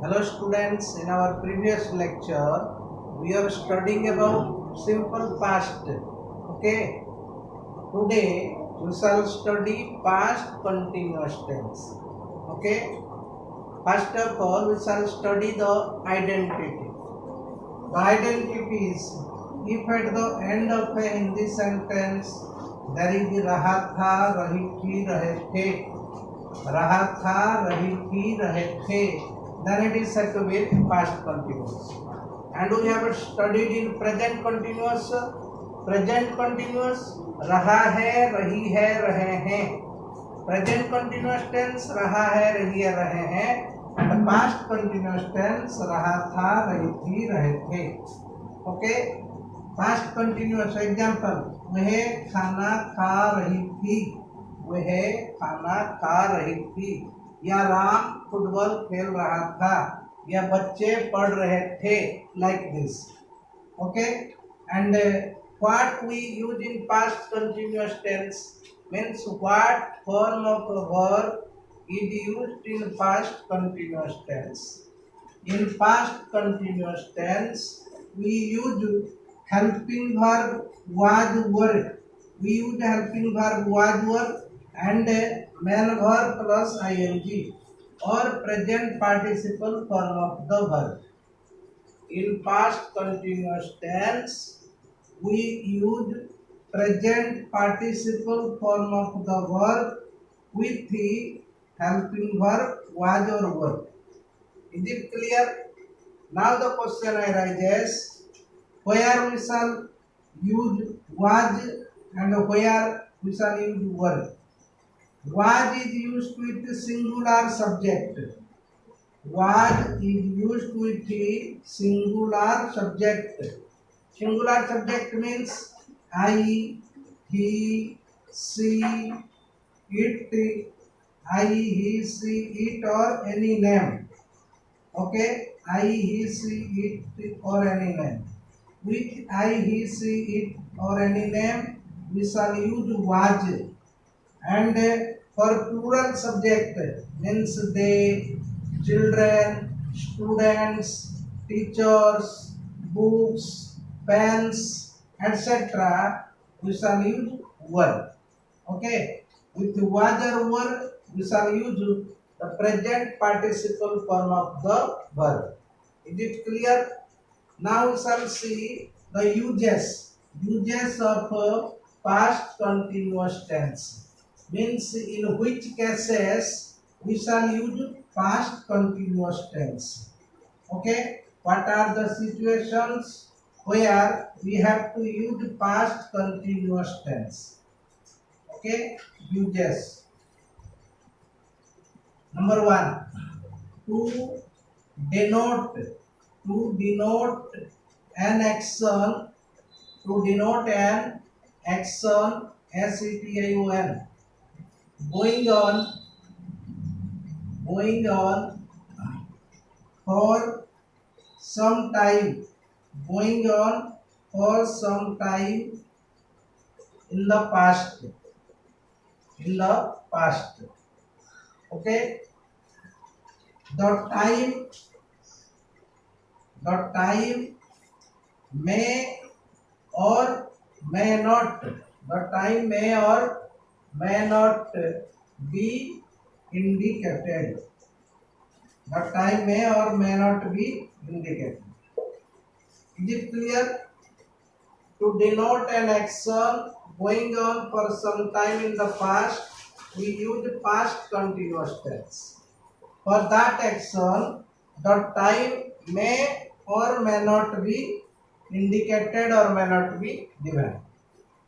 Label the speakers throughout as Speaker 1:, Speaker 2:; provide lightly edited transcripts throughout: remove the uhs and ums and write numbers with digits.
Speaker 1: Hello students, in our previous lecture we are studying about simple past. Okay, today we shall study past continuous tense. Okay, first of all we shall study the identity. The identity is if at the end of a Hindi sentence there is रहा था, रही थी, रहे थे, रहा था, रही थी, रहे थे, then it is said to be past continuous. And we have studied in present continuous. Present continuous रहा है, रही है, रहे हैं. Present continuous tense रहा है, रही है, रहे हैं. And past continuous tense रहा था, रही थी, रहे थे. Okay. Past continuous example, वह खाना खा रही थी, वह खाना खा रही थी, या राम फुटबॉल खेल रहा था, या बच्चे पढ़ रहे थे, like this. Okay, and what we use in past continuous tense means what form of a verb is used in past continuous tense. In past continuous tense we use helping verb was were. We use helping verb was were and main verb plus ing or present participle form of the verb. In past continuous tense we use present participle form of the verb with the helping verb was or were. Is it clear? Now the question arises, where we shall use was and where we shall use were. Was is used with singular subject. Was is used with the singular subject. Singular subject means I, he, she, it, I, he, she, it or any name. Okay, I, he, she, it or any name. With I, he, she, it or any name we shall use was. And for plural subject means they, children, students, teachers, books, pens, etc. we shall use were. Okay, with was or were we shall use the present participle form of the verb. Is it clear? Now we shall see the uses of past continuous tense. Means in which cases we shall use past continuous tense. Okay, what are the situations where we have to use past continuous tense? Okay, uses. Number one, to denote an action, to denote an action, action, going on for some time, going on for some time in the past, okay. The time may or may not, the time may or may not be indicated. The time may or may not be indicated. Is it clear? To denote an action going on for some time in the past, we use past continuous tense. For that action, the time may or may not be indicated or may not be given.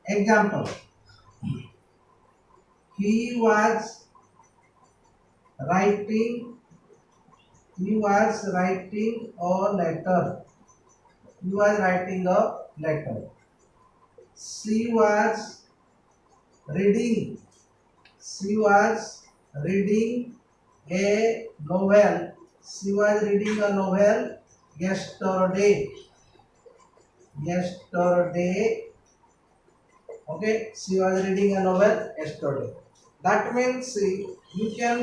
Speaker 1: Example, he was writing a letter. He was writing a letter. She was reading a novel. She was reading a novel yesterday. Okay, she was reading a novel yesterday. That means you can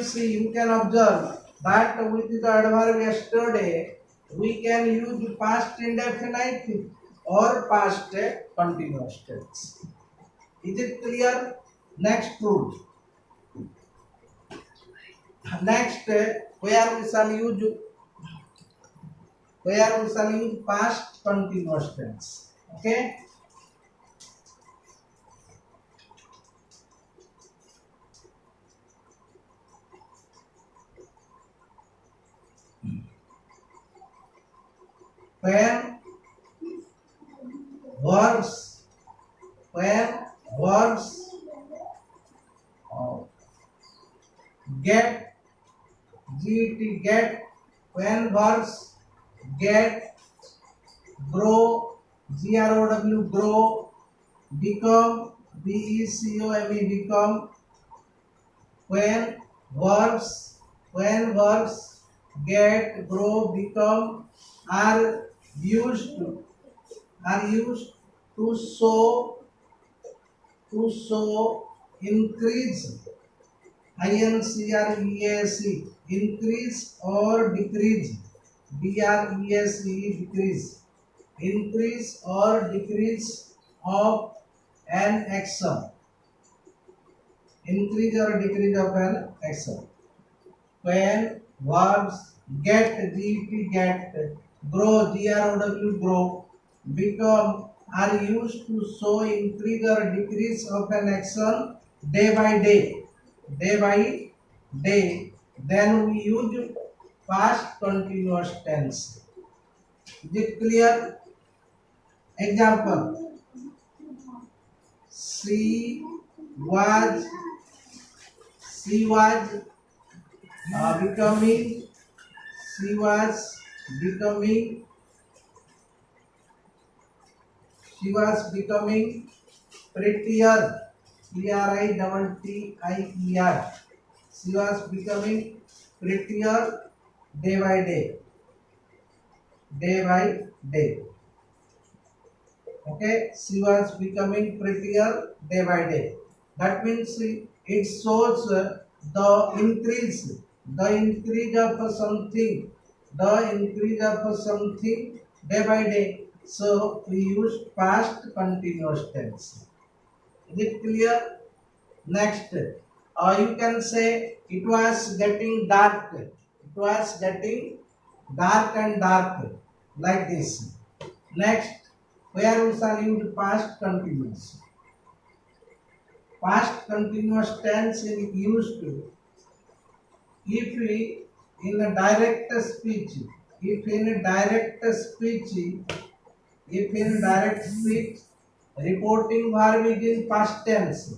Speaker 1: observe that with the adverb yesterday we can use past indefinite or past continuous tense. Is it clear? Next rule. Next, where we shall use past continuous tense. Okay. When verbs uh, get get, when verbs get, grow, grow, grow, become, become, when verbs get, grow, become, are used to show, increase, increase, increase or decrease, decrease, increase or decrease of an action, increase or decrease of an action. When verbs get, get, grow, grow, become, are used to show increase or decrease of an action day by day, then we use past continuous tense. Is it clear? Example: she was becoming, she was becoming, prettier, prettier. She was becoming prettier day by day, day. Okay, she was becoming prettier day by day. That means it shows the increase of something, day by day. So we use past continuous tense. Is it clear? Next, you can say it was getting dark. It was getting dark and dark, like this. Next, where we shall use past continuous. Past continuous tense is used if we in a direct speech, reporting verb is in past tense,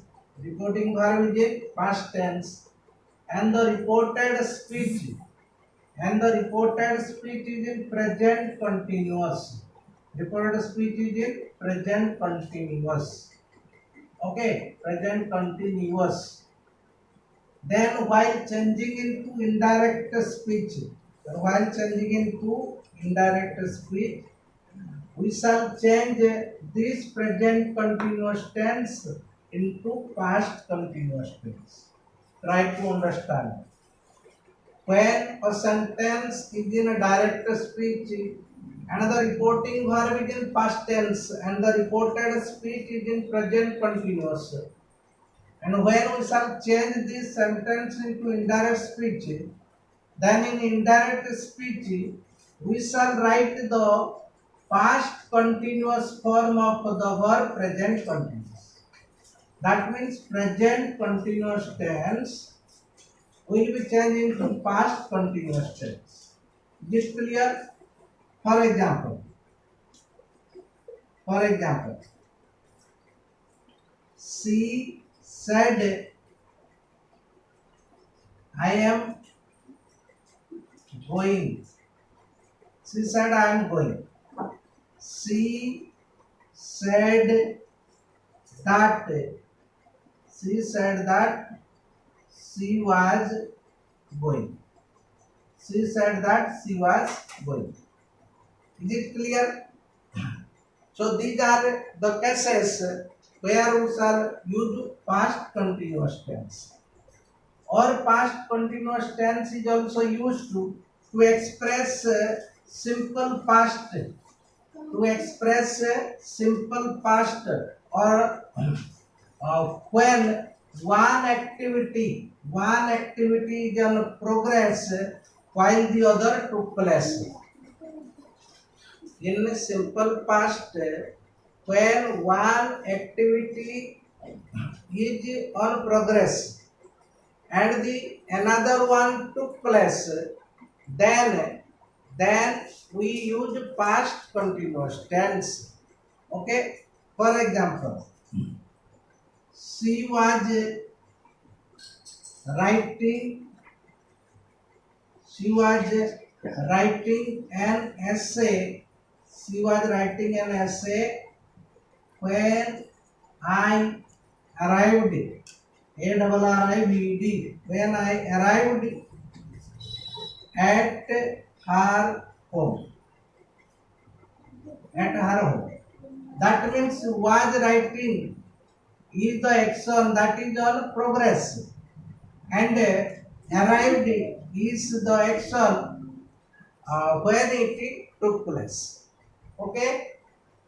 Speaker 1: and the reported speech is in present continuous. Reported speech is in present continuous. Okay, present continuous. Then while changing into indirect speech, we shall change this present continuous tense into past continuous tense. Try to understand. When a sentence is in a direct speech, another reporting verb is in past tense, and the reported speech is in present continuous. And when we shall change this sentence into indirect speech, then in indirect speech we shall write the past continuous form of the verb present continuous. That means present continuous tense will be changed into past continuous tense. Is it clear? For example, she said, I am going. She said, I am going. She said that she was going. She said that she was going. Is it clear? So these are the cases where we shall use past continuous tense. or past continuous tense is also used to express simple past, to express simple past, or when one activity is on progress while the other took place. In simple past, when one activity is on progress and the another one took place, then we use past continuous tense. Okay, for example, she was writing she was writing an essay she was writing an essay when I arrived, ARRIVED, when I arrived at her home. At her home. That means was writing is the action that is on progress, and arrived is the action when it took place. Okay,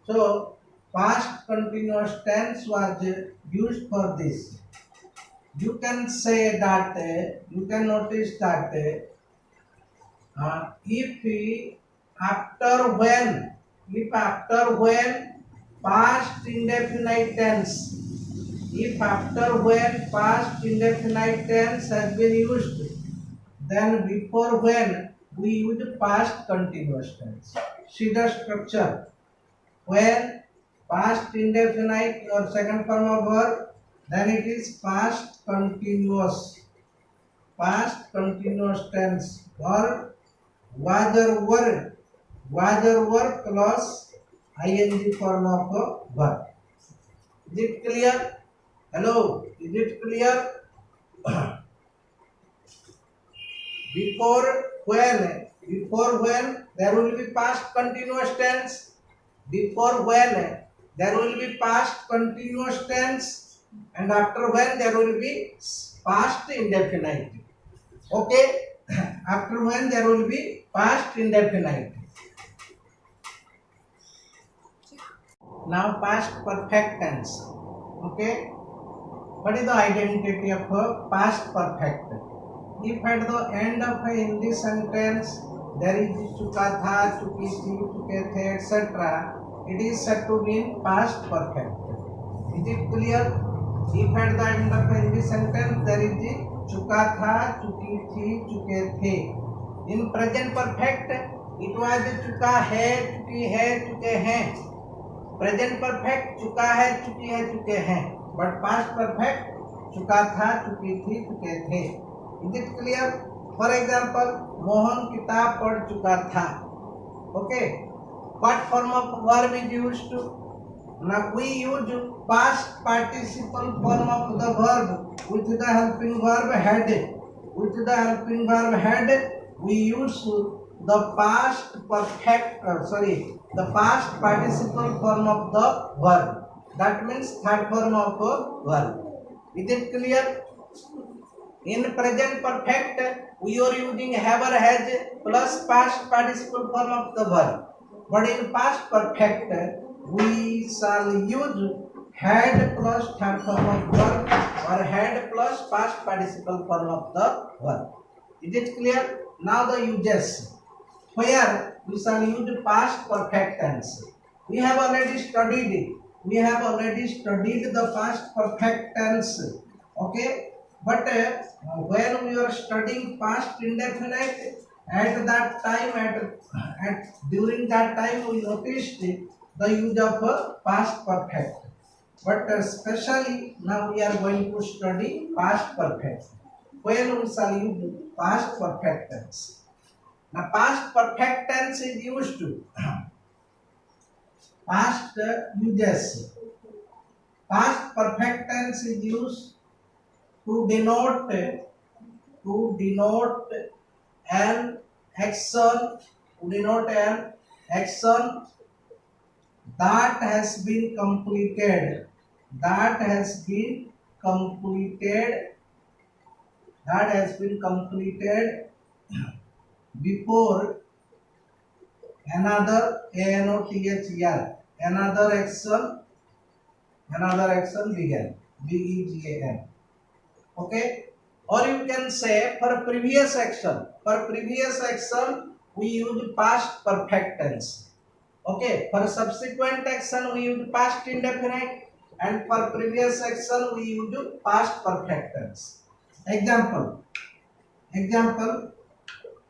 Speaker 1: so past continuous tense was used for this. You can say that you can notice that if after when past indefinite tense, if after when past indefinite tense has been used, then before when we use past continuous tense. See the structure. When past indefinite or second form of verb, then it is past continuous tense, or was or were plus ing form of verb. Is it clear? Hello, is it clear? Before when there will be past continuous tense. Before when there will be past continuous tense, and after when there will be past indefinite. Okay, after when there will be past indefinite. Now past perfect tense. Okay, what is the identity of a past perfect? If at the end of a Hindi sentence there is chuka tha, chuki thi, chuke the, etc., it is said to mean past perfect. Is it clear? If at the end of a Hindi sentence there is chuka tha, chuki thi, chuke the. In present perfect it was chuka hai, chuki hai, chuke hain. Present perfect chuka hai, chuki hai, chuke hain. But past perfect chuka tha, chuki thi, chuke the. Is it clear? For example, Mohan किताब पढ़ चुका था. Okay. What form of verb is used to? Now we use past participle form of the verb with the helping verb had. With the helping verb had, we use the past perfect. The past participle form of the verb. That means third form of the verb. Is it clear? In present perfect, we are using have or has plus past participle form of the verb. But in past perfect, we shall use had plus third form of verb, or had plus past participle form of the verb. Is it clear? Now the uses. Where we shall use past perfect tense. We have already studied it. We have already studied the past perfect tense. Okay? But when we are studying past indefinite, at that time, during that time, we noticed the use of past perfect. But especially now we are going to study past perfect. When we shall use past perfect tense. Now, past perfect tense is used to past uses. Past perfect tense is used to denote an action, that has been completed, that has been completed before another ANOTHER, another action began, BEGAN. Okay, or you can say for previous action, we use past perfect tense. Okay, for subsequent action we use past indefinite, and for previous action we use past perfect tense. Example,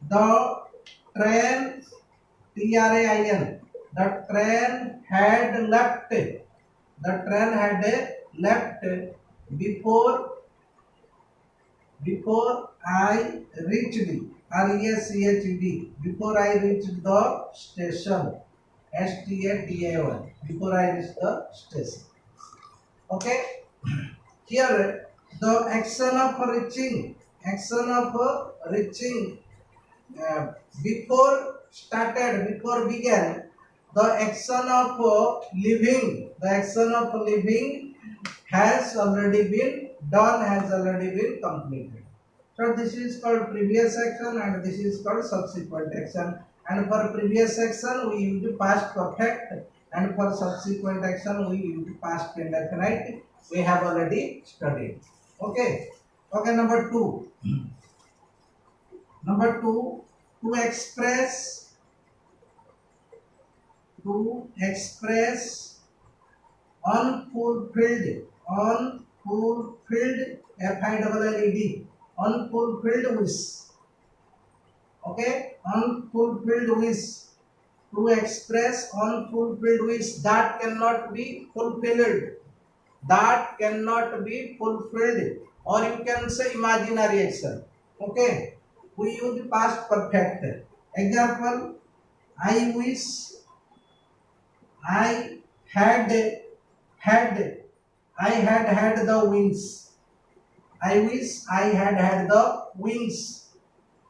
Speaker 1: the train, TRAIN, the train had left, before I reached, RESCHED, before I reached the station, STATAON, before I reached the station. Okay, here the action of reaching, uh, before began, the action of living has already been done, has already been completed. So this is called previous action and this is called subsequent action. And for previous action we use past perfect, and for subsequent action we use past indefinite. We have already studied. Okay. Okay, number two. To express unfulfilled, FILLED, unfulfilled wish. Okay, unfulfilled wish. To express unfulfilled wish that cannot be fulfilled, or you can say imaginary action. Okay, we use past perfect. Example, I wish I had had had the wings. I wish I had the wings.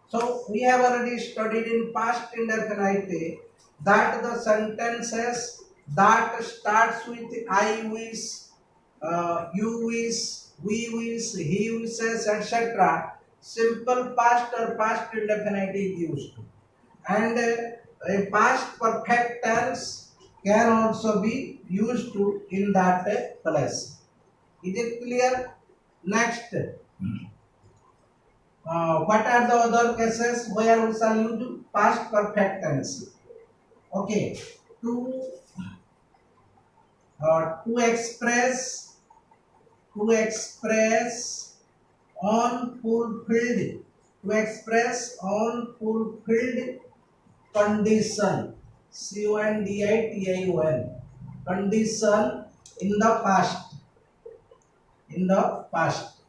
Speaker 1: So we have already studied in past indefinite that the sentences that starts with I wish, you wish, we wish, he wishes, etc. Simple past or past indefinite is used, and a past perfect tense can also be used to in that place. Is it clear? Next, what are the other cases where we shall use past perfect tense? Okay, to to express unfulfilled, condition, CONDITION, condition in the past,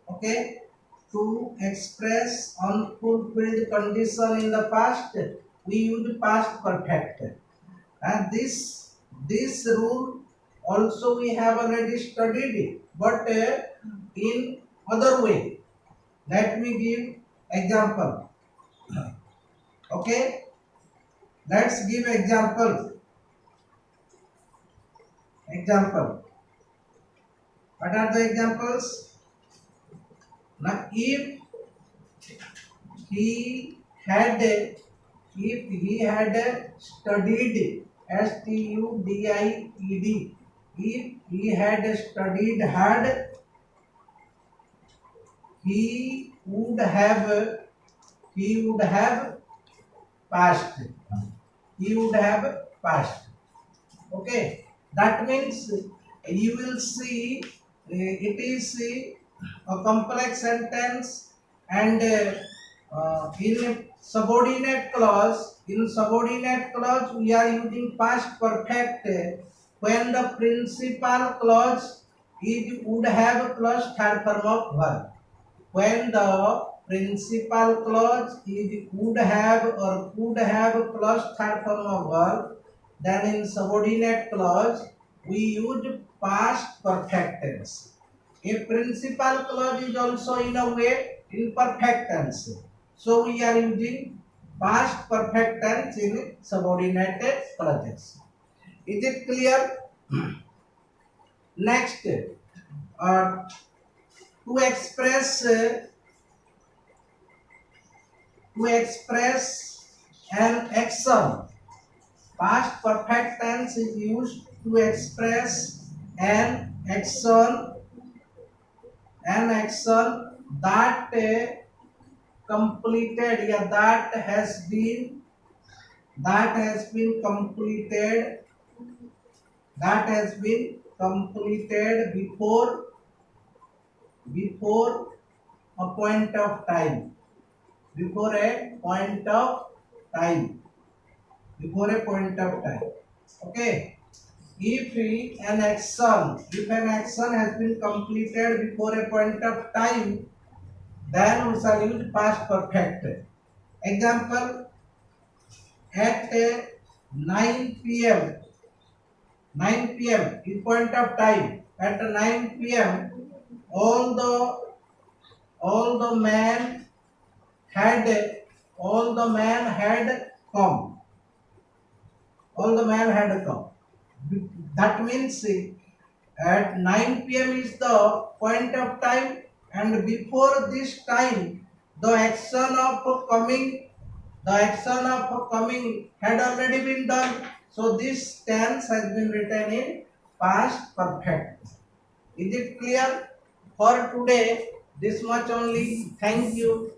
Speaker 1: okay, to express unfulfilled condition in the past we use past perfect, and this rule also we have already studied it, but in other way. Let me give example. Okay, let's give example. What are the examples? Now if he had studied, STUDIED, if he had studied hard, he would have passed. Okay, that means you will see it is a complex sentence, and in subordinate clause, we are using past perfect when the principal clause is would have plus third form of verb. When the principal clause is would have or could have plus third form of verb, then in subordinate clause we use past perfect tense. A principal clause is also in a way imperfect tense, so we are using past perfect tense in subordinate clauses. Is it clear? Next, to express to express an action. Past perfect tense is used to express an action that completed, yeah, that has been completed before a point of time, before a point of time, before a point of time. Okay. If an action has been completed before a point of time, then we shall use past perfect. Example, at 9 p.m. 9 p.m. is point of time. At 9 p.m. all the man had come. All the man had come. That means at 9 p.m. is the point of time, and before this time the action of coming had already been done. So this tense has been written in past perfect. Is it clear? For today, this much only. Thank you.